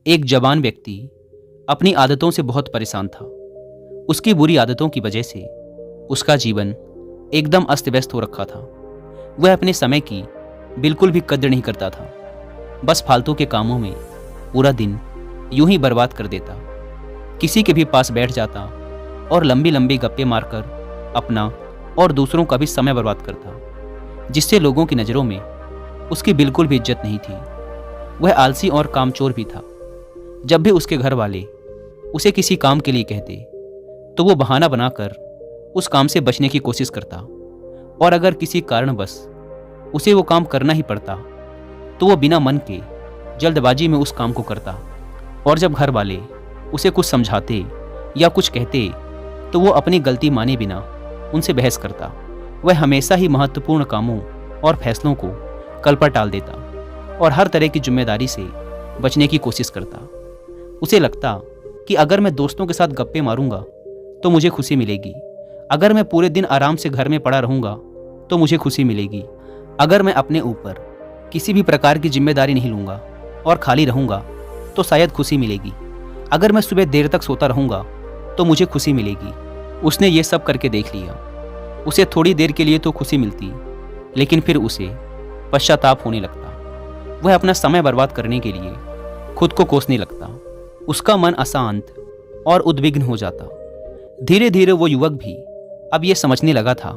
एक जवान व्यक्ति अपनी आदतों से बहुत परेशान था। उसकी बुरी आदतों की वजह से उसका जीवन एकदम अस्त व्यस्त हो रखा था। वह अपने समय की बिल्कुल भी कद्र नहीं करता था। बस फालतू के कामों में पूरा दिन यूं ही बर्बाद कर देता। किसी के भी पास बैठ जाता और लंबी लंबी गप्पे मारकर अपना और दूसरों का भी समय बर्बाद करता, जिससे लोगों की नज़रों में उसकी बिल्कुल भी इज्जत नहीं थी। वह आलसी और कामचोर भी था। जब भी उसके घर वाले उसे किसी काम के लिए कहते तो वो बहाना बनाकर उस काम से बचने की कोशिश करता, और अगर किसी कारणवश उसे वो काम करना ही पड़ता तो वो बिना मन के जल्दबाजी में उस काम को करता। और जब घर वाले उसे कुछ समझाते या कुछ कहते तो वो अपनी गलती माने बिना उनसे बहस करता। वह हमेशा ही महत्वपूर्ण कामों और फैसलों को कल पर टाल देता और हर तरह की जिम्मेदारी से बचने की कोशिश करता। उसे लगता कि अगर मैं दोस्तों के साथ गप्पे मारूंगा तो मुझे खुशी मिलेगी, अगर मैं पूरे दिन आराम से घर में पड़ा रहूंगा तो मुझे खुशी मिलेगी, अगर मैं अपने ऊपर किसी भी प्रकार की जिम्मेदारी नहीं लूंगा और खाली रहूंगा तो शायद खुशी मिलेगी, अगर मैं सुबह देर तक सोता रहूंगा तो मुझे खुशी मिलेगी। उसने ये सब करके देख लिया। उसे थोड़ी देर के लिए तो खुशी मिलती, लेकिन फिर उसे पश्चाताप होने लगता। वह अपना समय बर्बाद करने के लिए खुद को कोसने लगता। उसका मन अशांत और उद्विग्न हो जाता। धीरे धीरे वो युवक भी अब ये समझने लगा था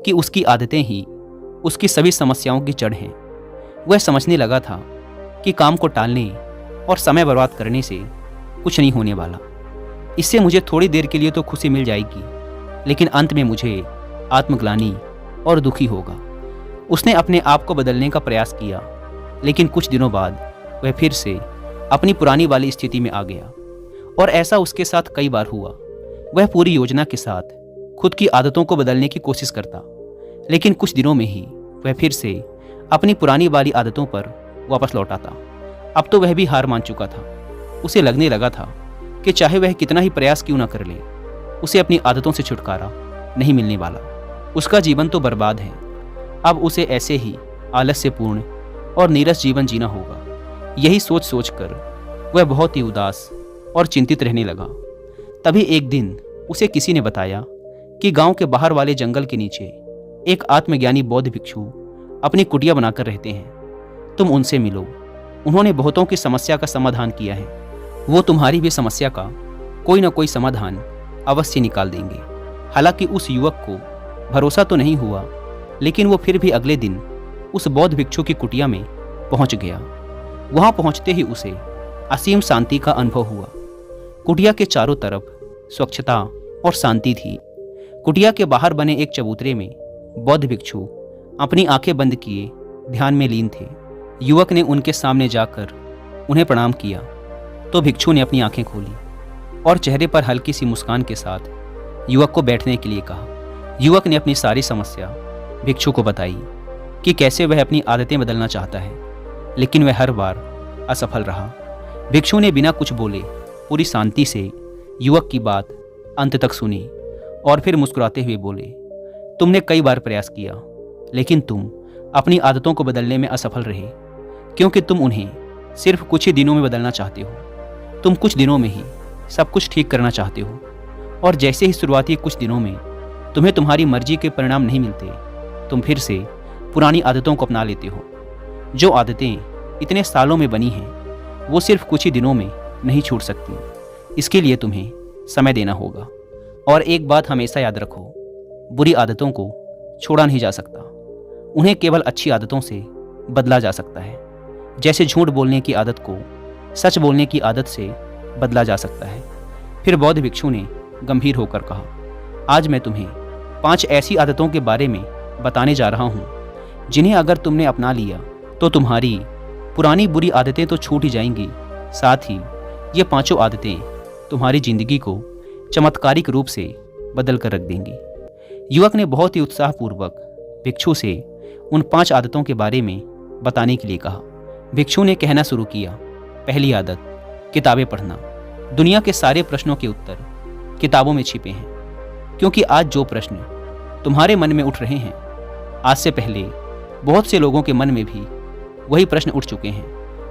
कि उसकी आदतें ही उसकी सभी समस्याओं की जड़ हैं। वह समझने लगा था कि काम को टालने और समय बर्बाद करने से कुछ नहीं होने वाला। इससे मुझे थोड़ी देर के लिए तो खुशी मिल जाएगी, लेकिन अंत में मुझे आत्मग्लानि और दुखी होगा। उसने अपने आप को बदलने का प्रयास किया, लेकिन कुछ दिनों बाद वह फिर से अपनी पुरानी वाली स्थिति में आ गया। और ऐसा उसके साथ कई बार हुआ। वह पूरी योजना के साथ खुद की आदतों को बदलने की कोशिश करता, लेकिन कुछ दिनों में ही वह फिर से अपनी पुरानी वाली आदतों पर वापस लौट आता। अब तो वह भी हार मान चुका था। उसे लगने लगा था कि चाहे वह कितना ही प्रयास क्यों ना कर ले, उसे अपनी आदतों से छुटकारा नहीं मिलने वाला। उसका जीवन तो बर्बाद है। अब उसे ऐसे ही आलस्यपूर्ण और नीरस जीवन जीना होगा। यही सोच सोचकर वह बहुत ही उदास और चिंतित रहने लगा। तभी एक दिन उसे किसी ने बताया कि गांव के बाहर वाले जंगल के नीचे एक आत्मज्ञानी बौद्ध भिक्षु अपनी कुटिया बनाकर रहते हैं। तुम उनसे मिलो। उन्होंने बहुतों की समस्या का समाधान किया है। वो तुम्हारी भी समस्या का कोई ना कोई समाधान अवश्य निकाल देंगे। हालांकि उस युवक को भरोसा तो नहीं हुआ, लेकिन वो फिर भी अगले दिन उस बौद्ध भिक्षु की कुटिया में पहुंच गया। वहां पहुंचते ही उसे असीम शांति का अनुभव हुआ। कुटिया के चारों तरफ स्वच्छता और शांति थी। कुटिया के बाहर बने एक चबूतरे में बौद्ध भिक्षु अपनी आंखें बंद किए ध्यान में लीन थे। युवक ने उनके सामने जाकर उन्हें प्रणाम किया तो भिक्षु ने अपनी आंखें खोली और चेहरे पर हल्की सी मुस्कान के साथ युवक को बैठने के लिए कहा। युवक ने अपनी सारी समस्या भिक्षु को बताई कि कैसे वह अपनी आदतें बदलना चाहता है, लेकिन वह हर बार असफल रहा। भिक्षु ने बिना कुछ बोले पूरी शांति से युवक की बात अंत तक सुनी और फिर मुस्कुराते हुए बोले, तुमने कई बार प्रयास किया, लेकिन तुम अपनी आदतों को बदलने में असफल रहे, क्योंकि तुम उन्हें सिर्फ कुछ ही दिनों में बदलना चाहते हो। तुम कुछ दिनों में ही सब कुछ ठीक करना चाहते हो, और जैसे ही शुरुआती कुछ दिनों में तुम्हें तुम्हारी मर्जी के परिणाम नहीं मिलते, तुम फिर से पुरानी आदतों को अपना लेते हो। जो आदतें इतने सालों में बनी हैं वो सिर्फ कुछ ही दिनों में नहीं छूट सकती। इसके लिए तुम्हें समय देना होगा। और एक बात हमेशा याद रखो, बुरी आदतों को छोड़ा नहीं जा सकता, उन्हें केवल अच्छी आदतों से बदला जा सकता है। जैसे झूठ बोलने की आदत को सच बोलने की आदत से बदला जा सकता है। फिर बौद्ध भिक्षु ने गंभीर होकर कहा, आज मैं तुम्हें 5 ऐसी आदतों के बारे में बताने जा रहा हूँ जिन्हें अगर तुमने अपना लिया तो तुम्हारी पुरानी बुरी आदतें तो छूट ही जाएंगी, साथ ही ये 5 आदतें तुम्हारी जिंदगी को चमत्कारिक रूप से बदल कर रख देंगी। युवक ने बहुत ही उत्साहपूर्वक भिक्षु से उन 5 आदतों के बारे में बताने के लिए कहा। भिक्षु ने कहना शुरू किया, पहली आदत, किताबें पढ़ना। दुनिया के सारे प्रश्नों के उत्तर किताबों में छिपे हैं, क्योंकि आज जो प्रश्न तुम्हारे मन में उठ रहे हैं, आज से पहले बहुत से लोगों के मन में भी वही प्रश्न उठ चुके हैं,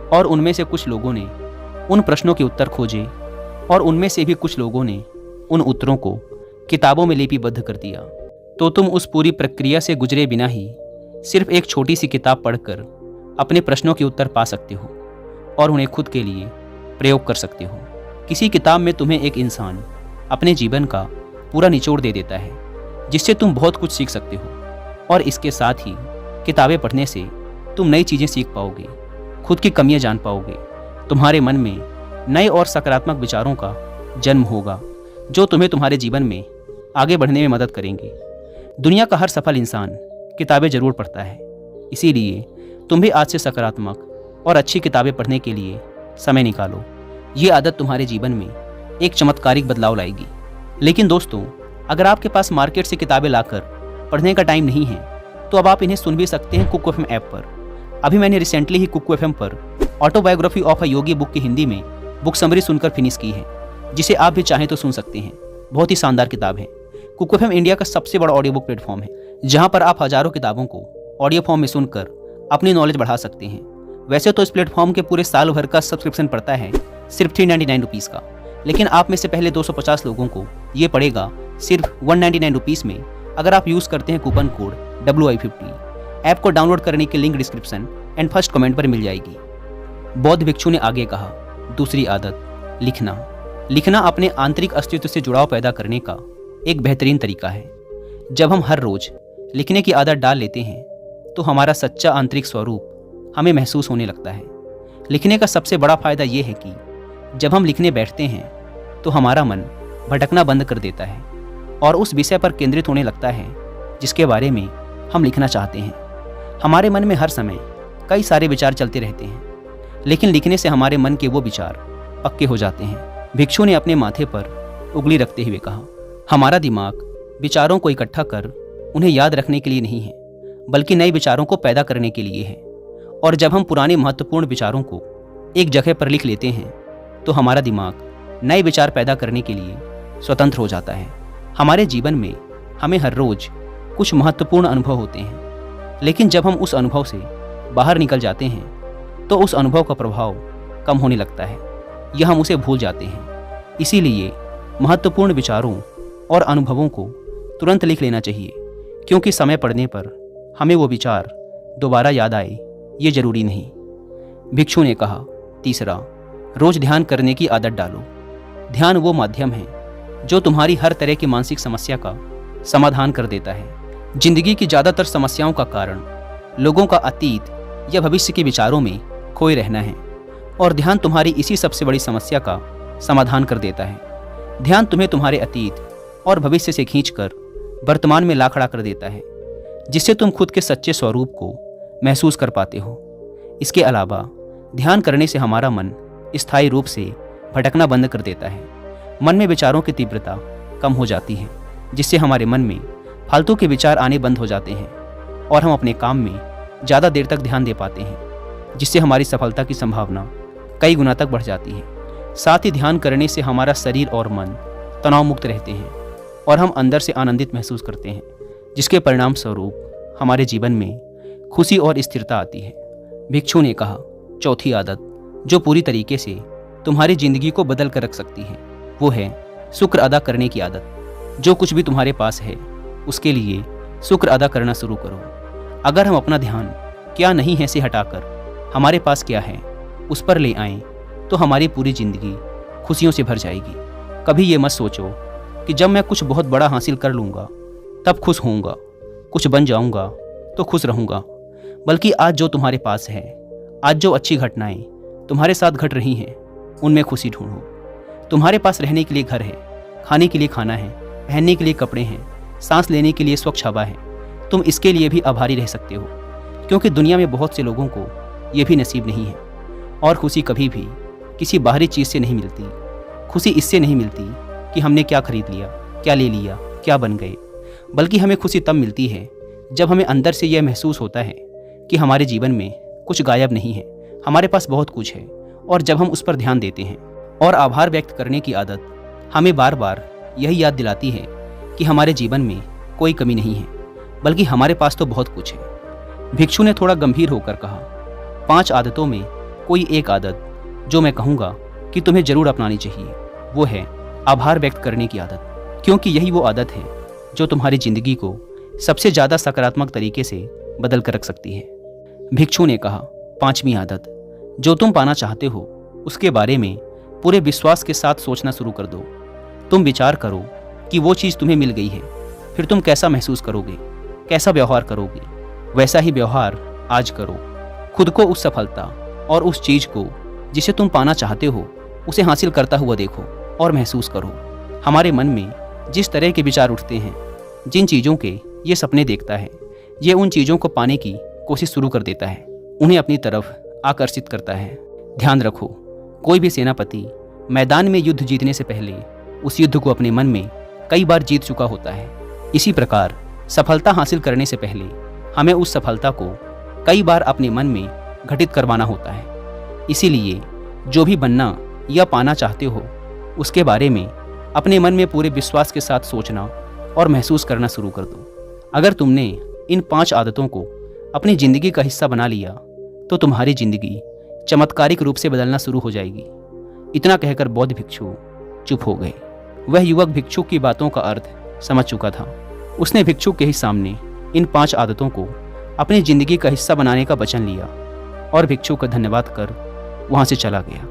और उनमें से कुछ लोगों ने उन प्रश्नों के उत्तर खोजे और उनमें से भी कुछ लोगों ने उन उत्तरों को किताबों में लिपिबद्ध कर दिया, तो तुम उस पूरी प्रक्रिया से गुजरे बिना ही सिर्फ एक छोटी सी किताब पढ़कर अपने प्रश्नों के उत्तर पा सकते हो और उन्हें खुद के लिए प्रयोग कर सकते हो। किसी किताब में तुम्हें एक इंसान अपने जीवन का पूरा निचोड़ दे देता है, जिससे तुम बहुत कुछ सीख सकते हो। और इसके साथ ही किताबें पढ़ने से तुम नई चीज़ें सीख पाओगे, खुद की कमियां जान पाओगे, तुम्हारे मन में नए और सकारात्मक विचारों का जन्म होगा जो तुम्हें तुम्हारे जीवन में आगे बढ़ने में मदद करेंगे। दुनिया का हर सफल इंसान किताबें जरूर पढ़ता है, इसीलिए तुम भी आज से सकारात्मक और अच्छी किताबें पढ़ने के लिए समय निकालो। ये आदत तुम्हारे जीवन में एक चमत्कारिक बदलाव लाएगी। लेकिन दोस्तों, अगर आपके पास मार्केट से किताबें लाकर पढ़ने का टाइम नहीं है, तो अब आप इन्हें सुन भी सकते हैं कुक एफएम ऐप पर। अभी मैंने रिसेंटली ही कुक एफएम पर autobiography of a Yogi book की हिंदी में बुक समरी सुनकर फिनिश की है, जिसे आप भी चाहें तो सुन सकते हैं। बहुत ही शानदार किताब है। कुक एफएम इंडिया का सबसे बड़ा ऑडियो बुक प्लेटफॉर्म है, जहां पर आप हजारों किताबों को ऑडियो फॉर्म में सुनकर अपनी नॉलेज बढ़ा सकते हैं। वैसे तो इस प्लेटफॉर्म के पूरे साल भर का सब्सक्रिप्शन पड़ता है सिर्फ 399 रुपीज़ का, लेकिन आप में से पहले 250 लोगों को ये पड़ेगा सिर्फ 199 रुपीज़ में, अगर आप यूज़ करते हैं कूपन कोड WI50। ऐप को डाउनलोड करने की link description and first comment पर मिल जाएगी। बौद्ध भिक्षु ने आगे कहा, दूसरी आदत, लिखना। लिखना अपने आंतरिक अस्तित्व से जुड़ाव पैदा करने का एक बेहतरीन तरीका है। जब हम हर रोज लिखने की आदत डाल लेते हैं, तो हमारा सच्चा आंतरिक स्वरूप हमें महसूस होने लगता है। लिखने का सबसे बड़ा फायदा यह है कि जब हम लिखने बैठते हैं, तो हमारा मन भटकना बंद कर देता है और उस विषय पर केंद्रित होने लगता है जिसके बारे में हम लिखना चाहते हैं। हमारे मन में हर समय कई सारे विचार चलते रहते हैं, लेकिन लिखने से हमारे मन के वो विचार पक्के हो जाते हैं। भिक्षु ने अपने माथे पर उंगली रखते हुए कहा, हमारा दिमाग विचारों को इकट्ठा कर उन्हें याद रखने के लिए नहीं है, बल्कि नए विचारों को पैदा करने के लिए है। और जब हम पुराने महत्वपूर्ण विचारों को एक जगह पर लिख लेते हैं, तो हमारा दिमाग नए विचार पैदा करने के लिए स्वतंत्र हो जाता है। हमारे जीवन में हमें हर रोज कुछ महत्वपूर्ण अनुभव होते हैं, लेकिन जब हम उस अनुभव से बाहर निकल जाते हैं, तो उस अनुभव का प्रभाव कम होने लगता है या हम उसे भूल जाते हैं। इसीलिए महत्वपूर्ण विचारों और अनुभवों को तुरंत लिख लेना चाहिए, क्योंकि समय पड़ने पर हमें वो विचार दोबारा याद आए ये जरूरी नहीं। भिक्षु ने कहा, तीसरा, रोज ध्यान करने की आदत डालो। ध्यान वो माध्यम है जो तुम्हारी हर तरह की मानसिक समस्या का समाधान कर देता है। जिंदगी की ज़्यादातर समस्याओं का कारण लोगों का अतीत या भविष्य के विचारों में खोए रहना है, और ध्यान तुम्हारी इसी सबसे बड़ी समस्या का समाधान कर देता है। ध्यान तुम्हें तुम्हारे अतीत और भविष्य से खींचकर वर्तमान में ला खड़ा कर देता है, जिससे तुम खुद के सच्चे स्वरूप को महसूस कर पाते हो। इसके अलावा ध्यान करने से हमारा मन स्थायी रूप से भटकना बंद कर देता है। मन में विचारों की तीव्रता कम हो जाती है, जिससे हमारे मन में फालतू के विचार आने बंद हो जाते हैं और हम अपने काम में ज़्यादा देर तक ध्यान दे पाते हैं, जिससे हमारी सफलता की संभावना कई गुना तक बढ़ जाती है। साथ ही ध्यान करने से हमारा शरीर और मन तनाव मुक्त रहते हैं और हम अंदर से आनंदित महसूस करते हैं, जिसके परिणाम स्वरूप हमारे जीवन में खुशी और स्थिरता आती है। भिक्षु ने कहा, चौथी आदत जो पूरी तरीके से तुम्हारी जिंदगी को बदल कर रख सकती है, वो है शुक्र अदा करने की आदत। जो कुछ भी तुम्हारे पास है, उसके लिए शुक्र अदा करना शुरू करो। अगर हम अपना ध्यान क्या नहीं है से हटाकर हमारे पास क्या है उस पर ले आएं, तो हमारी पूरी जिंदगी खुशियों से भर जाएगी। कभी ये मत सोचो कि जब मैं कुछ बहुत बड़ा हासिल कर लूँगा तब खुश होऊंगा, कुछ बन जाऊंगा तो खुश रहूँगा, बल्कि आज जो तुम्हारे पास है, आज जो अच्छी घटनाएं तुम्हारे साथ घट रही हैं, उनमें खुशी ढूंढो। तुम्हारे पास रहने के लिए घर है, खाने के लिए खाना है, पहनने के लिए कपड़े हैं, सांस लेने के लिए स्वच्छ हवा है। तुम इसके लिए भी आभारी रह सकते हो, क्योंकि दुनिया में बहुत से लोगों को ये भी नसीब नहीं है। और खुशी कभी भी किसी बाहरी चीज़ से नहीं मिलती। खुशी इससे नहीं मिलती कि हमने क्या खरीद लिया, क्या ले लिया, क्या बन गए, बल्कि हमें खुशी तब मिलती है जब हमें अंदर से यह महसूस होता है कि हमारे जीवन में कुछ गायब नहीं है, हमारे पास बहुत कुछ है। और जब हम उस पर ध्यान देते हैं और आभार व्यक्त करने की आदत हमें बार बार यही याद दिलाती है कि हमारे जीवन में कोई कमी नहीं है, बल्कि हमारे पास तो बहुत कुछ है। भिक्षु ने थोड़ा गंभीर होकर कहा, 5 आदतों में कोई एक आदत जो मैं कहूँगा कि तुम्हें जरूर अपनानी चाहिए, वो है आभार व्यक्त करने की आदत, क्योंकि यही वो आदत है जो तुम्हारी जिंदगी को सबसे ज़्यादा सकारात्मक तरीके से बदल कर रख सकती है। भिक्षु ने कहा, 5वीं आदत, जो तुम पाना चाहते हो उसके बारे में पूरे विश्वास के साथ सोचना शुरू कर दो। तुम विचार करो कि वो चीज़ तुम्हें मिल गई है, फिर तुम कैसा महसूस करोगे, कैसा व्यवहार करोगे। वैसा ही व्यवहार आज करो। खुद को उस सफलता और उस चीज़ को जिसे तुम पाना चाहते हो उसे हासिल करता हुआ देखो और महसूस करो। हमारे मन में जिस तरह के विचार उठते हैं, जिन चीज़ों के ये सपने देखता है, ये उन चीज़ों को पाने की कोशिश शुरू कर देता है, उन्हें अपनी तरफ आकर्षित करता है। ध्यान रखो, कोई भी सेनापति मैदान में युद्ध जीतने से पहले उस युद्ध को अपने मन में कई बार जीत चुका होता है। इसी प्रकार सफलता हासिल करने से पहले हमें उस सफलता को कई बार अपने मन में घटित करवाना होता है। इसीलिए जो भी बनना या पाना चाहते हो उसके बारे में अपने मन में पूरे विश्वास के साथ सोचना और महसूस करना शुरू कर दो। अगर तुमने इन 5 आदतों को अपनी ज़िंदगी का हिस्सा बना लिया तो तुम्हारी ज़िंदगी चमत्कारिक रूप से बदलना शुरू हो जाएगी। इतना कहकर बौद्ध भिक्षु चुप हो गए। वह युवक भिक्षु की बातों का अर्थ समझ चुका था। उसने भिक्षु के ही सामने इन 5 आदतों को अपनी ज़िंदगी का हिस्सा बनाने का वचन लिया और भिक्षु का धन्यवाद कर वहाँ से चला गया।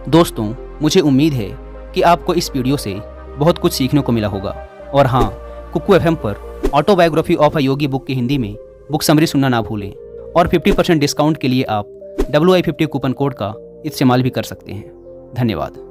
दोस्तों, मुझे उम्मीद है कि आपको इस वीडियो से बहुत कुछ सीखने को मिला होगा। और हाँ, कुकू एफएम पर autobiography of a Yogi book की हिंदी में बुक समरी सुनना ना भूलें। और 50% डिस्काउंट के लिए आप WI50 कूपन कोड का इस्तेमाल भी कर सकते हैं। धन्यवाद।